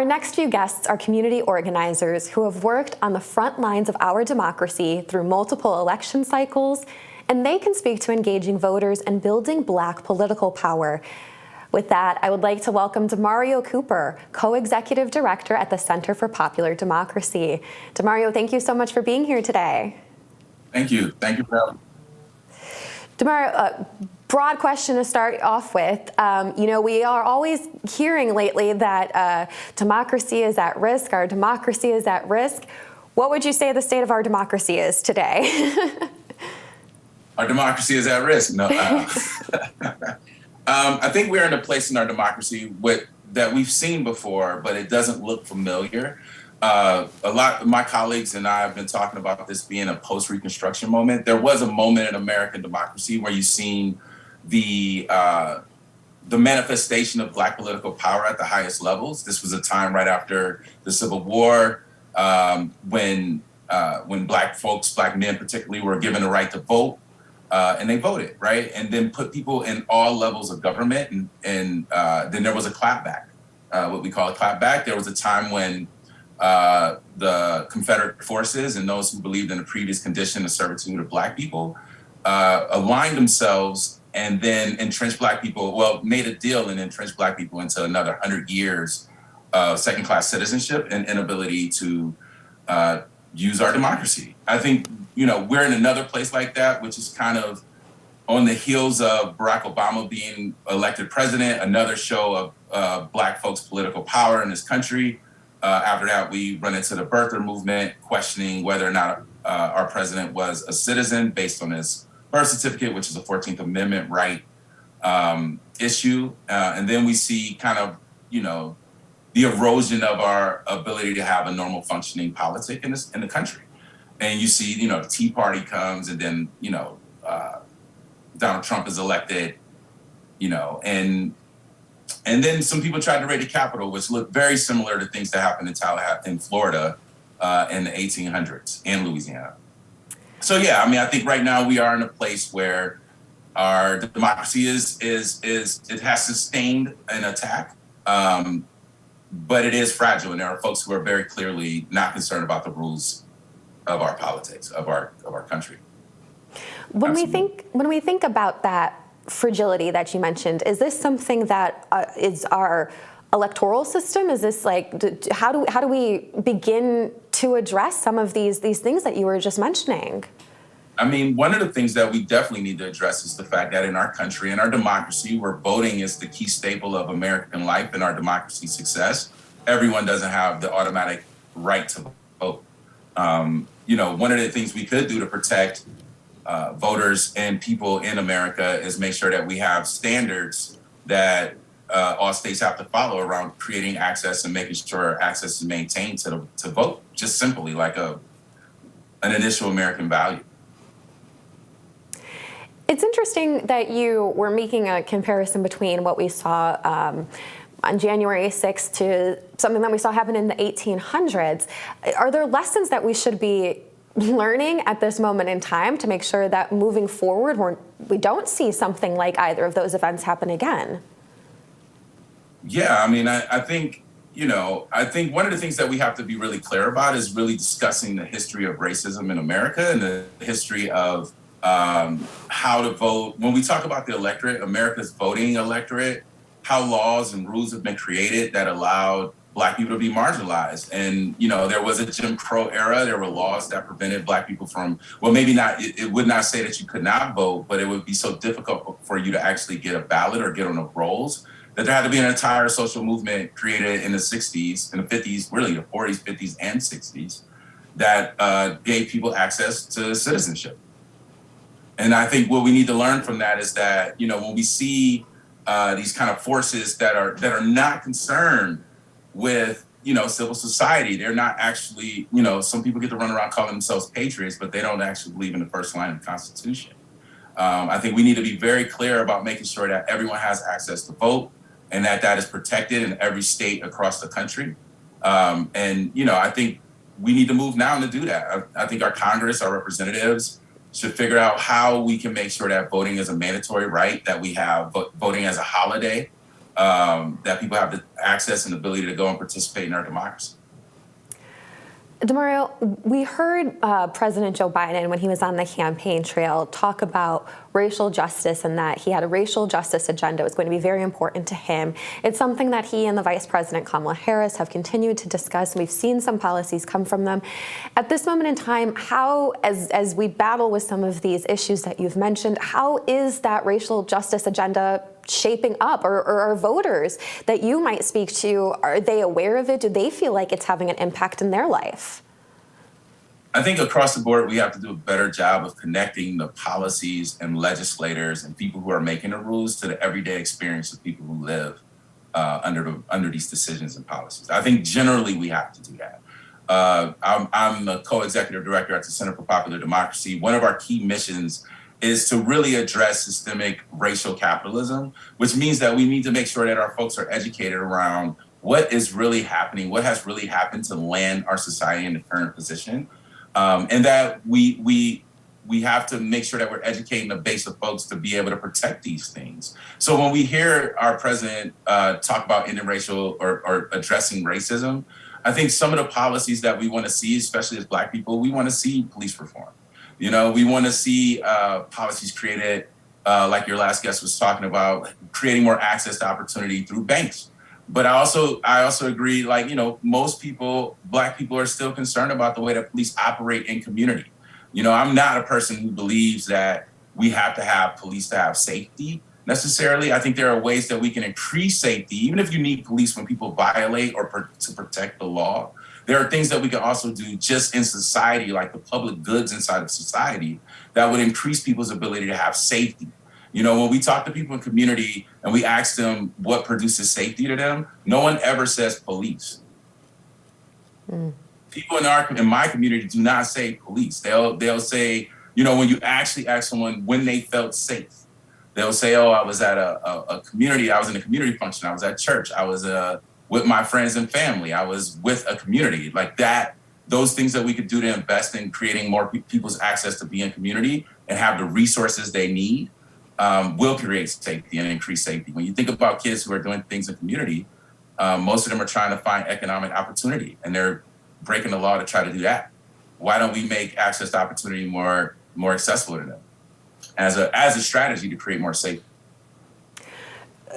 Our next few guests are community organizers who have worked on the front lines of our democracy through multiple election cycles, and they can speak to engaging voters and building Black political power. With that, I would like to welcome DaMareo Cooper, co-executive director at the Center for Popular Democracy. DaMareo, thank you so much for being here today. Thank you. Thank you for having me. DaMareo, broad question to start off with. We are always hearing lately that democracy is at risk, our democracy is at risk. What would you say the state of our democracy is today? Our democracy is at risk. No, I think we're in a place in our democracy that we've seen before, but it doesn't look familiar. A lot of my colleagues and I have been talking about this being a post-Reconstruction moment. There was a moment in American democracy where you've seen the manifestation of Black political power at the highest levels. This was a time right after the Civil War, when Black folks, Black men particularly, were given the right to vote, and they voted, right? And then put people in all levels of government, and then there was a clapback, what we call a clapback. There was a time when the Confederate forces and those who believed in the previous condition of servitude of Black people aligned themselves and then entrenched Black people, made a deal and entrenched Black people into another 100 years of second-class citizenship and inability to use our democracy. I think, we're in another place like that, which is kind of on the heels of Barack Obama being elected president, another show of Black folks' political power in this country. After that, we run into the birther movement, questioning whether or not our president was a citizen based on his birth certificate, which is a 14th Amendment right issue. And then we see kind of, the erosion of our ability to have a normal functioning politic in the country. And you see, the Tea Party comes and then, Donald Trump is elected, and then some people tried to raid the Capitol, which looked very similar to things that happened in Tallahassee, in Florida, in the 1800s and Louisiana. So yeah, I think right now we are in a place where our democracy it has sustained an attack, but it is fragile, and there are folks who are very clearly not concerned about the rules of our politics, of our country. When we think about that fragility that you mentioned, is this something that is our electoral system? Is this how do we begin to address some of these things that you were just mentioning? One of the things that we definitely need to address is the fact that in our country, in our democracy, where voting is the key staple of American life and our democracy's success, everyone doesn't have the automatic right to vote. One of the things we could do to protect voters and people in America is make sure that we have standards that all states have to follow around creating access and making sure access is maintained to vote, just simply like an initial American value. It's interesting that you were making a comparison between what we saw on January 6th to something that we saw happen in the 1800s. Are there lessons that we should be learning at this moment in time to make sure that moving forward we don't see something like either of those events happen again? Yeah, I think one of the things that we have to be really clear about is really discussing the history of racism in America and the history of how to vote. When we talk about the electorate, America's voting electorate, how laws and rules have been created that allowed Black people to be marginalized. And, there was a Jim Crow era. There were laws that prevented Black people from, maybe not, it would not say that you could not vote, but it would be so difficult for you to actually get a ballot or get on the rolls that there had to be an entire social movement created in the 60s, in the 50s, really the 40s, 50s, and 60s that gave people access to citizenship. And I think what we need to learn from that is that, when we see these kind of forces that are not concerned with, civil society, they're not actually, some people get to run around calling themselves patriots, but they don't actually believe in the first line of the Constitution. I think we need to be very clear about making sure that everyone has access to vote and that is protected in every state across the country. I think we need to move now to do that. I think our Congress, our representatives, should figure out how we can make sure that voting is a mandatory right, that we have voting as a holiday, that people have the access and ability to go and participate in our democracy. DaMareo, we heard President Joe Biden, when he was on the campaign trail, talk about racial justice and that he had a racial justice agenda. It was going to be very important to him. It's something that he and the Vice President Kamala Harris have continued to discuss. We've seen some policies come from them. At this moment in time, how, as we battle with some of these issues that you've mentioned, how is that racial justice agenda shaping up, or are voters that you might speak to, are they aware of it? Do they feel like it's having an impact in their life? I think across the board, we have to do a better job of connecting the policies and legislators and people who are making the rules to the everyday experience of people who live under these decisions and policies. I think generally we have to do that. I'm the co-executive director at the Center for Popular Democracy. One of our key missions is to really address systemic racial capitalism, which means that we need to make sure that our folks are educated around what is really happening, what has really happened to land our society in the current position, and that we have to make sure that we're educating the base of folks to be able to protect these things. So when we hear our president talk about interracial or addressing racism, I think some of the policies that we want to see, especially as Black people, we want to see police reform. You know, we want to see policies created, like your last guest was talking about, creating more access to opportunity through banks. But I also agree, like, you know, most people, Black people, are still concerned about the way that police operate in community. You know, I'm not a person who believes that we have to have police to have safety necessarily. I think there are ways that we can increase safety, even if you need police when people violate or to protect the law. There are things that we can also do just in society, like the public goods inside of society, that would increase people's ability to have safety. You know, when we talk to people in community and we ask them what produces safety to them, no one ever says police. People in my community do not say police. They'll say, you know, when you actually ask someone when they felt safe, they'll say, oh, I was at a community, I was in a community function, I was at church, I was with my friends and family, I was with a community. Like that, those things that we could do to invest in creating more people's access to be in community and have the resources they need will create safety and increase safety. When you think about kids who are doing things in community, most of them are trying to find economic opportunity and they're breaking the law to try to do that. Why don't we make access to opportunity more accessible to them as a strategy to create more safety?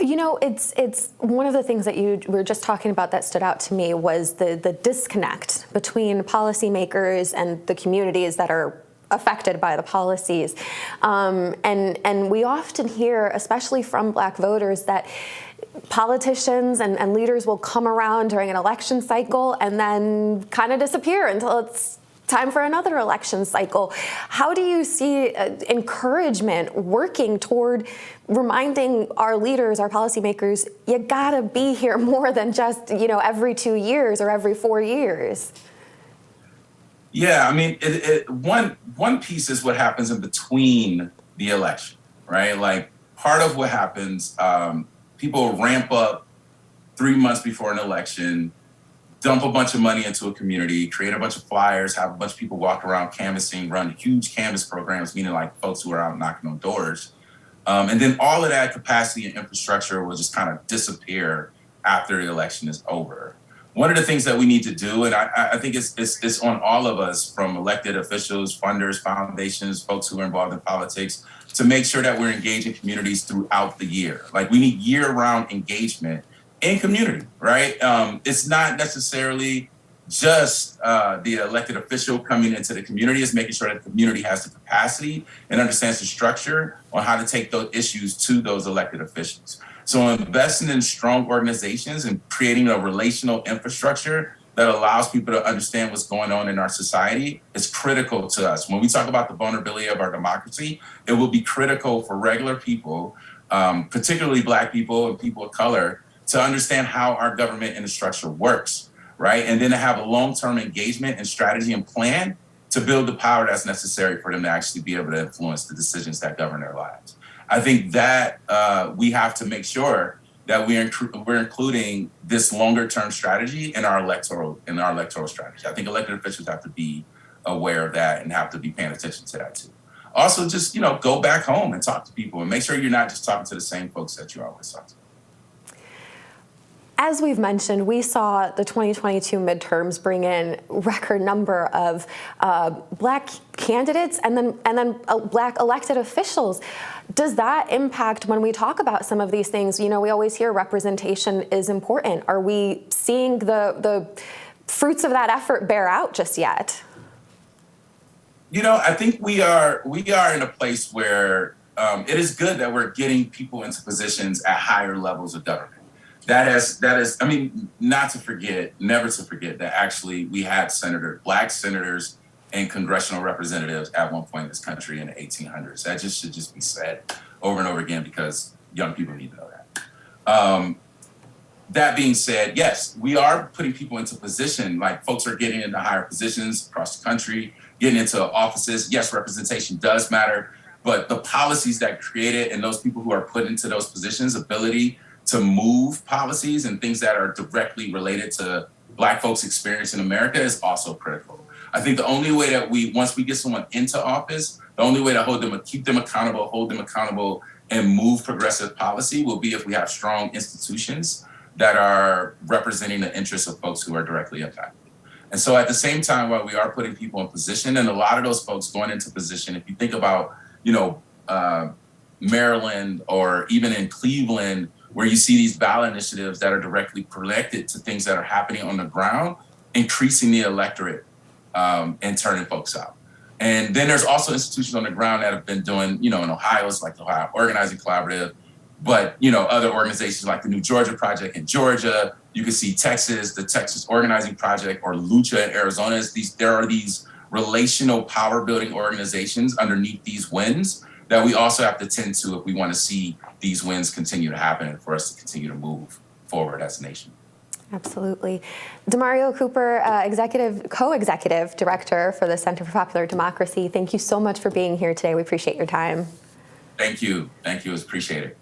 You know, it's one of the things that you were just talking about that stood out to me was the disconnect between policymakers and the communities that are affected by the policies. And we often hear, especially from Black voters, that politicians and leaders will come around during an election cycle and then kind of disappear until it's time for another election cycle. How do you see encouragement working toward reminding our leaders, our policymakers, you gotta be here more than just, you know, every 2 years or every 4 years? Yeah, I mean, one piece is what happens in between the election, right? Like part of what happens, people ramp up 3 months before an election, dump a bunch of money into a community, create a bunch of flyers, have a bunch of people walk around canvassing, run huge canvas programs, meaning like folks who are out knocking on doors. And then all of that capacity and infrastructure will just kind of disappear after the election is over. One of the things that we need to do, and I think it's on all of us, from elected officials, funders, foundations, folks who are involved in politics, to make sure that we're engaging communities throughout the year. Like we need year-round engagement in community, right? It's not necessarily just the elected official coming into the community. It's making sure that the community has the capacity and understands the structure on how to take those issues to those elected officials. So investing in strong organizations and creating a relational infrastructure that allows people to understand what's going on in our society is critical to us. When we talk about the vulnerability of our democracy, it will be critical for regular people, particularly Black people and people of color, to understand how our government and the structure works, right? And then to have a long-term engagement and strategy and plan to build the power that's necessary for them to actually be able to influence the decisions that govern their lives. I think that we have to make sure that we're including this longer-term strategy in our electoral strategy. I think elected officials have to be aware of that and have to be paying attention to that too. Also, just, you know, go back home and talk to people and make sure you're not just talking to the same folks that you always talk to. As we've mentioned, we saw the 2022 midterms bring in record number of Black candidates and then Black elected officials. Does that impact when we talk about some of these things? You know, we always hear representation is important. Are we seeing the fruits of that effort bear out just yet? You know, I think we are in a place where it is good that we're getting people into positions at higher levels of government. That is, I mean, never to forget that actually we had Black senators and congressional representatives at one point in this country in the 1800s. That should just be said over and over again because young people need to know that. That being said, yes, we are putting people into position, like folks are getting into higher positions across the country, getting into offices. Yes, representation does matter, but the policies that create it and those people who are put into those positions, ability to move policies and things that are directly related to Black folks' experience in America is also critical. I think the only way that once we get someone into office, the only way to keep them accountable, hold them accountable, and move progressive policy will be if we have strong institutions that are representing the interests of folks who are directly impacted. And so at the same time, while we are putting people in position, and a lot of those folks going into position, if you think about, Maryland or even in Cleveland, where you see these ballot initiatives that are directly connected to things that are happening on the ground, increasing the electorate and turning folks out. And then there's also institutions on the ground that have been doing, in Ohio, it's like the Ohio Organizing Collaborative, but, other organizations like the New Georgia Project in Georgia, you can see Texas, the Texas Organizing Project, or Lucha in Arizona. There are these relational power building organizations underneath these wins that we also have to tend to if we want to see these wins continue to happen and for us to continue to move forward as a nation. Absolutely. DaMareo Cooper, co-executive director for the Center for Popular Democracy, thank you so much for being here today. We appreciate your time. Thank you. It was appreciated.